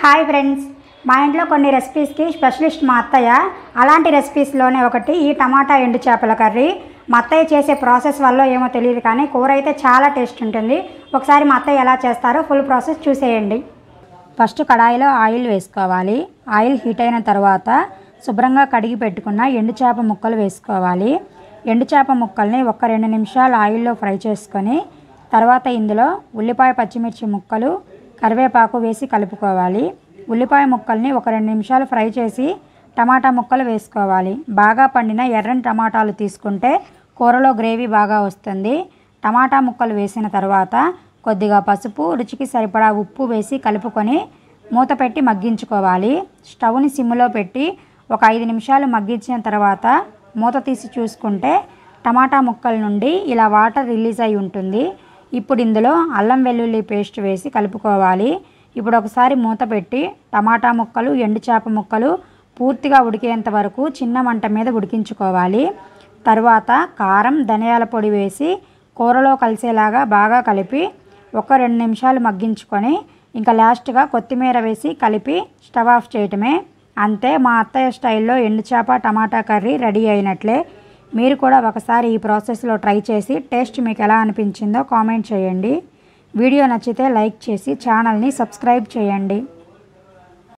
Hi friends, మా ఇంట్లో కొన్ని రెసిపీస్కి స్పెషలిస్ట్ మా అత్తయ్య. అలాంటి రెసిపీస్లోనే ఒకటి ఈ టమాటా ఎండు చేపల కర్రీ. మా అత్తయ్య చేసే ప్రాసెస్ వల్ల ఏమో తెలియదు కానీ కూర అయితే చాలా టేస్ట్ ఉంటుంది. ఒకసారి మా అత్తయ్య ఎలా చేస్తారో ఫుల్ ప్రాసెస్ చూసేయండి. ఫస్ట్ కడాయిలో ఆయిల్ వేసుకోవాలి. ఆయిల్ హీట్ అయిన తర్వాత శుభ్రంగా కడిగి పెట్టుకున్న ఎండు చేప ముక్కలు వేసుకోవాలి. ఎండు చేప ముక్కల్ని 1-2 నిమిషాలు ఆయిల్లో ఫ్రై చేసుకొని తర్వాత ఇందులో ఉల్లిపాయ పచ్చిమిర్చి ముక్కలు కరివేపాకు వేసి కలుపుకోవాలి. ఉల్లిపాయ ముక్కల్ని 1-2 నిమిషాలు ఫ్రై చేసి టమాటా ముక్కలు వేసుకోవాలి. బాగా పండిన ఎర్రని టమాటాలు తీసుకుంటే కూరలో గ్రేవీ బాగా వస్తుంది. టమాటా ముక్కలు వేసిన తర్వాత కొద్దిగా పసుపు, రుచికి సరిపడా ఉప్పు వేసి కలుపుకొని మూత పెట్టి మగ్గించుకోవాలి. స్టవ్ని సిమ్లో పెట్టి ఒక 5 నిమిషాలు మగ్గించిన తర్వాత మూత తీసి చూసుకుంటే టమాటా ముక్కల నుండి ఇలా వాటర్ రిలీజ్ అయి ఉంటుంది. ఇప్పుడు ఇందులో అల్లం వెల్లుల్లి పేస్ట్ వేసి కలుపుకోవాలి. ఇప్పుడు ఒకసారి మూత పెట్టి టమాటా ముక్కలు, ఎండు చేప ముక్కలు పూర్తిగా ఉడికేంత వరకు చిన్న మంట మీద ఉడికించుకోవాలి. తర్వాత కారం, ధనియాల పొడి వేసి కూరలో కలిసేలాగా బాగా కలిపి 1-2 నిమిషాలు మగ్గించుకొని ఇంకా లాస్ట్గా కొత్తిమీర వేసి కలిపి స్టవ్ ఆఫ్ చేయటమే. అంతే, మా అత్తయ్య స్టైల్లో ఎండు చేప టమాటా కర్రీ రెడీ అయినట్లే. మీరు కూడా ఒకసారి ఈ ప్రాసెస్లో ట్రై చేసి టేస్ట్ మీకు ఎలా అనిపించిందో కామెంట్ చేయండి. వీడియో నచ్చితే లైక్ చేసి ఛానల్ని సబ్స్క్రైబ్ చేయండి.